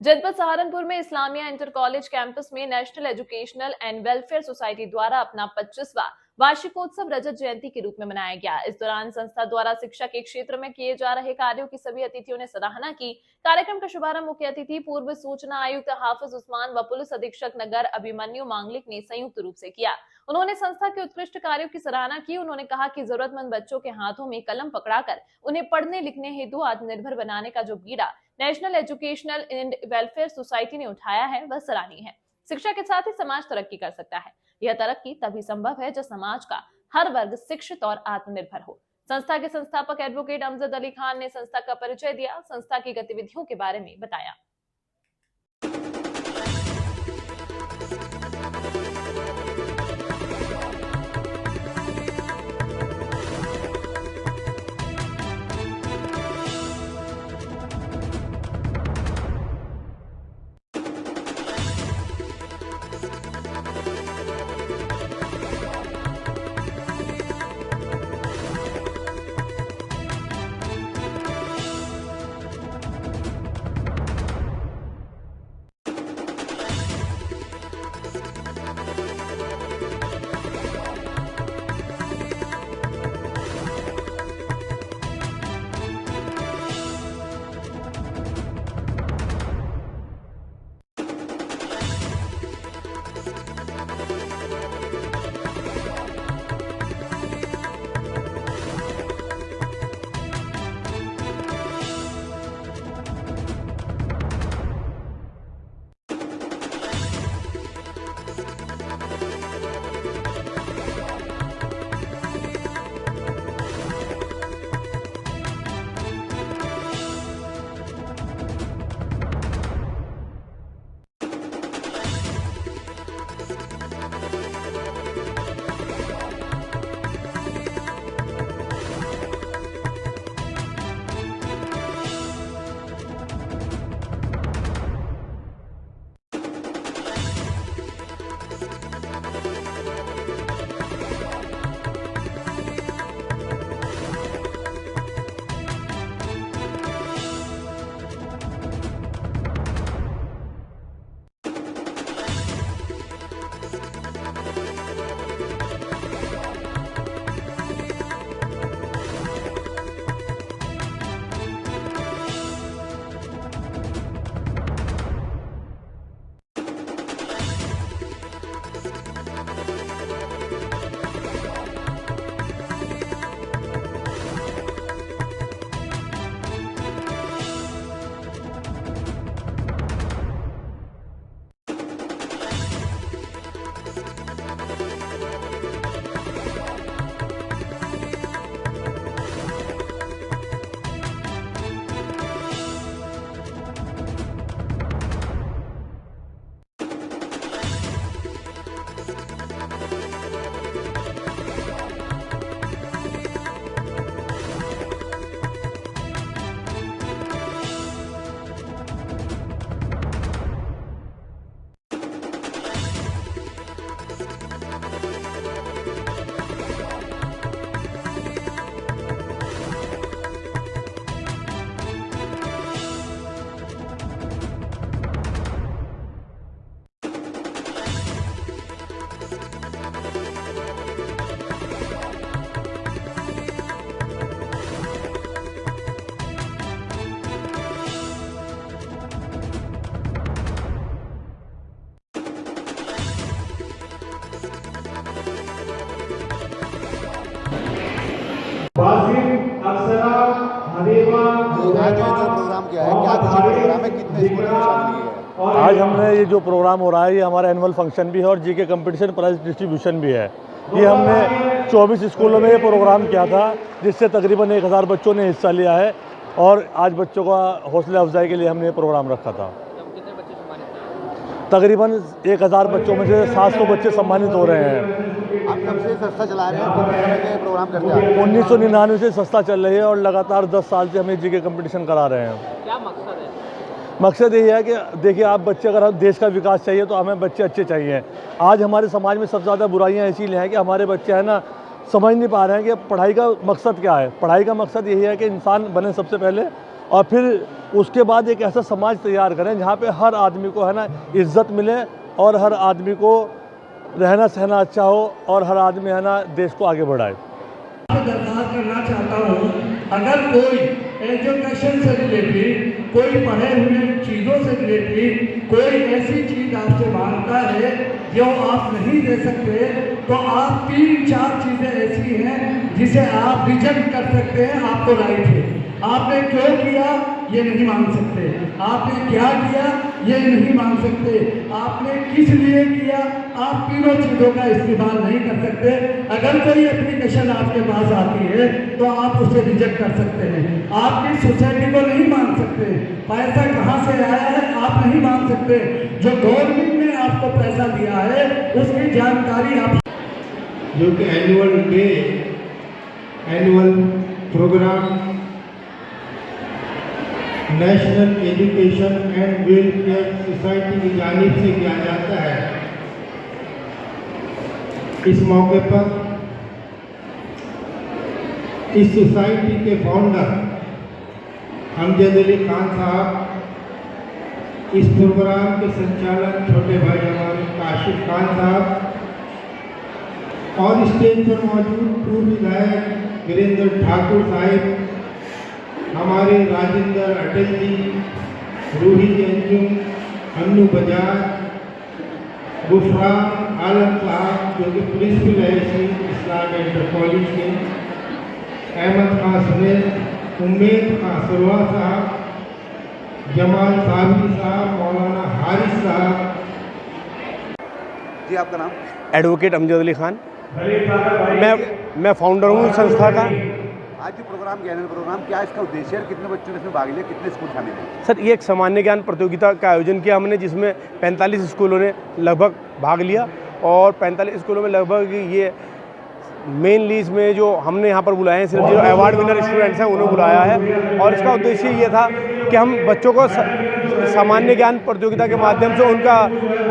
जनपद सहारनपुर में Islamia inter college campus में national educational and welfare society द्वारा अपना 25वां वार्षिकोत्सव रजत जयंती के रूप में मनाया गया। इस दौरान संस्था द्वारा शिक्षा के क्षेत्र में किए जा रहे कार्यों की सभी अतिथियों ने सराहना की। कार्यक्रम का शुभारंभ मुख्य अतिथि पूर्व सूचना आयुक्त हाफिज उस्मान व पुलिस अधीक्षक नगर अभिमन्यु मांगलिक ने संयुक्त रूप से किया। उन्होंने संस्था के उत्कृष्ट कार्यों की सराहना की। उन्होंने कहा कि जरूरतमंद बच्चों के हाथों में कलम पकड़ाकर उन्हें पढ़ने लिखने हेतु आत्मनिर्भर बनाने का जो बीड़ा national educational and welfare society ने उठाया है वह सराहनीय है। शिक्षा के साथ ही समाज तरक्की कर सकता है। यह तरक्की तभी संभव है जब समाज का हर वर्ग शिक्षित और आत्मनिर्भर हो। संस्था के संस्थापक एडवोकेट अमजद अली खान ने संस्था का परिचय दिया, संस्था की गतिविधियों के बारे में बताया। प्रोग्राम क्या है, क्या कुछ प्रोग्राम है, कितने स्कूलों में शामिल किए हैं? आज हमने ये जो प्रोग्राम हो रहा है ये हमारा एनुअल फंक्शन भी है और जीके कंपटीशन प्राइज डिस्ट्रीब्यूशन भी है। ये हमने 24 स्कूलों में ये प्रोग्राम किया था जिससे तकरीबन 1000 बच्चों ने हिस्सा लिया है और आज बच्चों का हौसला अफजाई के लिए हमने ये प्रोग्राम रखा था। कितने बच्चे सम्मानित? तकरीबन 1000 बच्चों में से 700 बच्चे सम्मानित हो रहे हैं। आप कब से संस्था चला रहे हैं, कितने समय से प्रोग्राम करते हैं? 1999 से संस्था चल रही है और लगातार 10 साल से हम जीके कंपटीशन करा रहे हैं। क्या मकसद है? मकसद यही है कि देखिए आप बच्चे, अगर हम देश का विकास चाहिए तो हमें बच्चे अच्छे चाहिए। आज हमारे समाज में सबसे ज़्यादा बुराइयां इसीलिए हैं कि हमारे बच्चे हैं ना समझ नहीं पा रहे हैं कि पढ़ाई का मकसद क्या है। पढ़ाई का मकसद यही है कि इंसान बने सबसे पहले और फिर उसके बाद एक ऐसा समाज तैयार करें जहाँ पे हर आदमी को है ना इज्जत मिले और हर आदमी को रहना सहना अच्छा हो और हर आदमी है ना देश को आगे बढ़ाए। दरखास्त करना चाहता हूँ, अगर कोई एजुकेशन से रिलेटेड, कोई पढ़े हुए चीज़ों से रिलेटेड कोई ऐसी चीज़ आपसे मांगता है जो आप नहीं दे सकते, तो आप 3-4 चीज़ें ऐसी हैं जिसे आप रिजेक्ट कर सकते हैं, आपको राइट है। आपने क्यों किया ये नहीं मांग सकते, आपने क्या किया ये नहीं मांग सकते, आपने किस लिए किया, आप तीनों चीज़ों का इस्तेमाल नहीं कर सकते। अगर कोई एप्लीकेशन आपके पास आती है तो आप उसे रिजेक्ट कर सकते हैं। आपकी सोसाइटी को नहीं मांग सकते, पैसा कहाँ से आया है आप नहीं मांग सकते, जो गवर्नमेंट ने आपको पैसा दिया है उसकी जानकारी आप, जो कि annual day, annual programme national education and welfare society की जानिब से किया जाता है। इस मौके पर इस सोसाइटी के फाउंडर अमजद अली खान साहब, इस प्रोग्राम के संचालक छोटे भाई हमारे काशिफ खान साहब और स्टेज पर मौजूद पूर्व विधायक वीरेंद्र ठाकुर साहिब, हमारे राजेंद्र अटल जी, रूही अंजुम, अन्नू बजाज, गुफरान आलम साहब जो कि प्रिंसिपल है इस्लाम इंटर कॉलेज के, अहमद खान सुनेल, उम्मेद खान सरवा साहब, जमाल साबरी साहब, मौलाना हारिस साहब। जी आपका नाम? एडवोकेट अमजद अली खान। मैं फाउंडर हूँ इस संस्था का। आज जो प्रोग्राम एनुअल प्रोग्राम क्या इसका उद्देश्य है, कितने बच्चों ने इसमें भाग लिया, कितने स्कूल शामिल हैं? सर ये एक सामान्य ज्ञान प्रतियोगिता का आयोजन किया हमने, जिसमें 45 स्कूलों ने लगभग भाग लिया और 45 स्कूलों में लगभग ये मेनली इसमें जो हमने यहाँ पर बुलाए हैं सिर्फ जो अवार्ड विनर स्टूडेंट्स हैं उन्हें बुलाया है। और इसका उद्देश्य ये था कि हम बच्चों को सामान्य ज्ञान प्रतियोगिता के माध्यम से उनका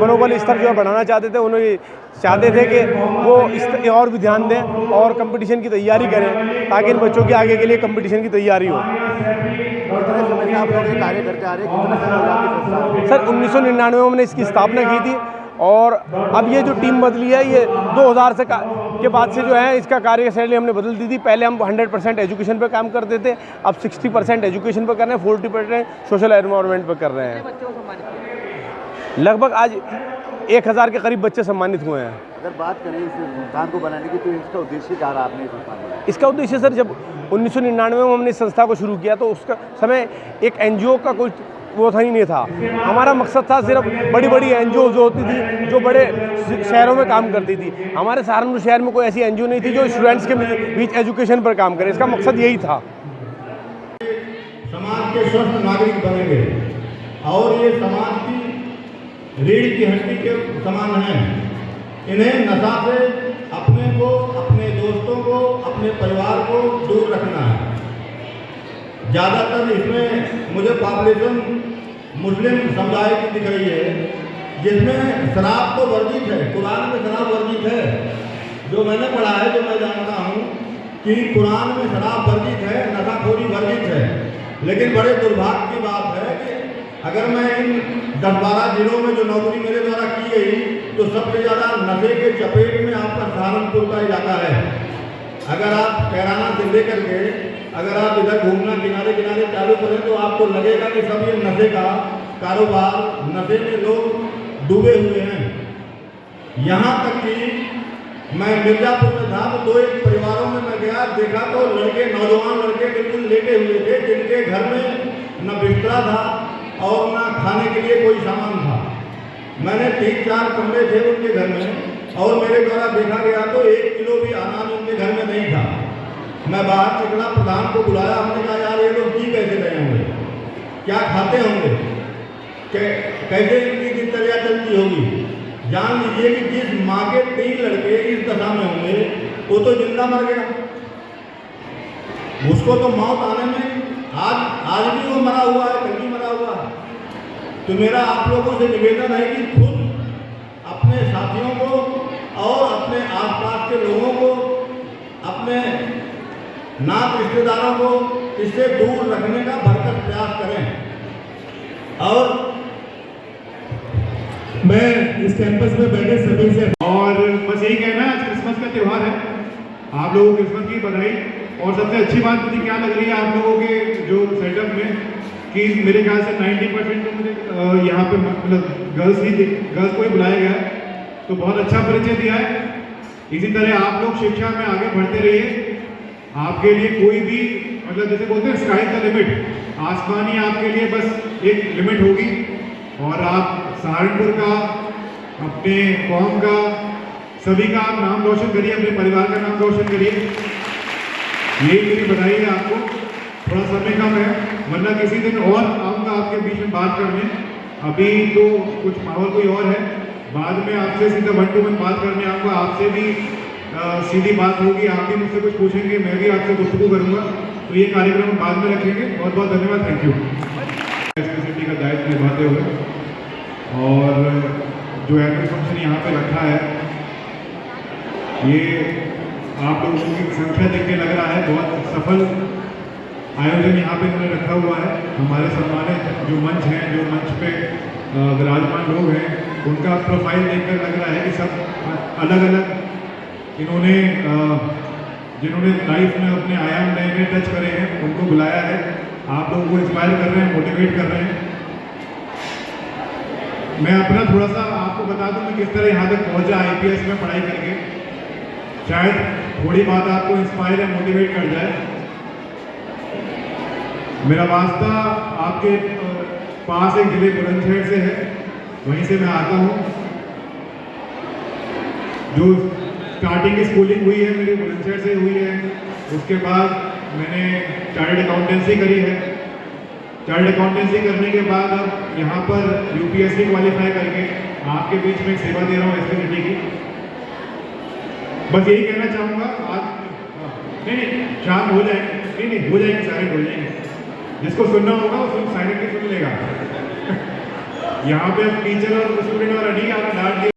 मनोबल स्तर जो है बढ़ाना चाहते थे। उन्हें चाहते थे कि वो इस और भी ध्यान दें और कंपटीशन की तैयारी करें ताकि इन बच्चों के आगे के लिए कंपटीशन की तैयारी हो। कितने समय से आप लोग ये कार्य करते आ रहे हैं, कितने समय हो गया आपकी संस्था? सर 1999 में हमने इसकी स्थापना की थी और अब ये जो टीम बदली है ये 2000 से के बाद से जो है इसका कार्य शैली हमने बदल दी थी। पहले हम 100% एजुकेशन पे काम करते थे, अब 60% एजुकेशन पे कर रहे हैं, 40% सोशल एनवायरनमेंट पे कर रहे हैं। लगभग आज 1000 के करीब बच्चे सम्मानित हुए हैं। अगर बात करें इस संस्थान को बनाने की तो इसका उद्देश्य क्या रहा आपने इस संस्थान बनाया? इसका उद्देश्य सर जब 1999 में हमने इस संस्था को शुरू किया तो उसका समय एक NGO का कोई वो था ही नहीं था। हमारा मकसद था सिर्फ बड़ी बड़ी NGO जो होती थी जो बड़े शहरों में काम करती थी। हमारे सहारनपुर शहर में कोई ऐसी NGO नहीं थी जो स्टूडेंट्स के बीच एजुकेशन पर काम करे। इसका मकसद यही था। समाज के स्वस्थ नागरिक बनेंगे और ये समाज की रीढ़ की हड्डी के समान है। इन्हें नशा से अपने को, अपने दोस्तों को, अपने परिवार को दूर रखना है। ज़्यादातर इसमें मुझे पॉपुलेशन मुस्लिम समुदाय की दिख रही है, जिसमें शराब तो वर्जित है, कुरान में शराब वर्जित है। जो मैंने पढ़ा है, जो मैं जानता हूँ कि कुरान में शराब वर्जित है, नशाखोरी वर्जित है। लेकिन बड़े दुर्भाग्य की बात है कि अगर मैं इन 10-12 जिलों में जो नौकरी मेरे द्वारा की गई तो सबसे ज़्यादा नशे के चपेट में आपका सहारनपुर का इलाका है। अगर आप कैराना से लेकर के अगर आप इधर घूमना किनारे किनारे चालू करें तो आपको लगेगा कि सब ये नशे का कारोबार, नशे में लोग डूबे हुए हैं। यहाँ तक कि मैं मिर्जापुर में था तो 2 एक परिवारों में मैं गया, देखा तो लड़के, नौजवान लड़के बिल्कुल लेटे हुए थे, जिनके घर में न बिस्तरा था और न खाने के लिए कोई सामान था। मैंने 3-4 कमरे थे उनके घर में और मेरे द्वारा देखा गया तो 1 किलो भी अनाज उनके घर में नहीं था। मैं बाहर निकला, प्रधान को बुलाया, हमने कहा यार ये लोग जी कैसे रहे होंगे, क्या खाते होंगे, कैसे इनकी दिनचर्या चलती होगी। जान लीजिए कि जिस माँ के 3 लड़के इस दशा में होंगे वो तो जिंदा मर गया, उसको तो मौत आने में आज भी वो मरा हुआ है, कल भी मरा हुआ है। तो मेरा आप लोगों से निवेदन है कि खुद अपने साथियों को और अपने आसपास के लोगों को, अपने नात रिश्तेदारों को इससे दूर रखने का भरसक प्रयास करें। और मैं इस कैंपस में बैठे सभी से और बस यही कहना है, आज क्रिसमस का त्यौहार है, आप लोगों को क्रिसमस की बधाई। और सबसे अच्छी बात मुझे क्या लग रही है आप लोगों के जो सेटअप में, कि मेरे ख्याल से 90% तो मुझे यहाँ पे मतलब गर्ल्स को ही बुलाया गया है, तो बहुत अच्छा परिचय दिया है। इसी तरह आप लोग शिक्षा में आगे बढ़ते रहिए। आपके लिए कोई भी मतलब जैसे बोलते हैं स्काई द लिमिट, आसमान ही आपके लिए बस एक लिमिट होगी। और आप सहारनपुर का, अपने कौम का, सभी का आप नाम रोशन करिए, अपने परिवार का नाम रोशन करिए। यही मेरी बधाई है आपको। थोड़ा समय कम है, वरना किसी दिन और आऊँगा आपके बीच में बात करने। अभी तो कुछ माहौल कोई और है, बाद में आपसे सीधा 1 to 1 बात करने आऊँगा। आपसे भी सीधी बात होगी, आप भी मुझसे कुछ पूछेंगे, मैं भी आपसे गुफ्तगू करूँगा। तो ये कार्यक्रम बाद में रखेंगे। बहुत बहुत धन्यवाद, थैंक यू। एसपीसीटी का दायित्व निभाते हुए और जो एनुअल फंक्शन यहाँ पे रखा है, ये आप लोगों की संख्या देख के लग रहा है बहुत सफल आयोजन यहाँ पे इन्होंने रखा हुआ है। हमारे सम्मानित जो मंच हैं, जो मंच पे विराजमान लोग हैं, उनका प्रोफाइल देखकर लग रहा है कि सब अलग अलग इन्होंने जिन्होंने लाइफ में अपने आयाम नए नए टच करे हैं, उनको बुलाया है। आप लोगों को इंस्पायर कर रहे हैं, मोटिवेट कर रहे हैं। मैं अपना थोड़ा सा आपको बता दूं मैं किस तरह यहाँ तक पहुँचा IPS में पढ़ाई करके। शायद थोड़ी बात आपको इंस्पायर या मोटिवेट कर जाए। मेरा वास्ता आपके पास एक जिले बुलंदशहर से है, वहीं से मैं आता हूँ। जो स्टार्टिंग की स्कूलिंग हुई है मेरी बुलंदशहर से हुई है। उसके बाद मैंने चार्टर्ड अकाउंटेंसी करी है। चार्टर्ड अकाउंटेंसी करने के बाद अब यहाँ पर UPSC क्वालिफाई करके आपके बीच में सेवा दे रहा हूँ एसपीसीटी की। बस यही कहना चाहूँगा। आज नहीं शाम हो जाएंगे, नहीं हो जाएंगे, साइलेंट हो जाएंगे। जिसको सुनना होगा वो साइलेंटली सुन लेगा। यहाँ पे अब टीचर और स्टूडेंट और नहीं, आपने डांट दिया।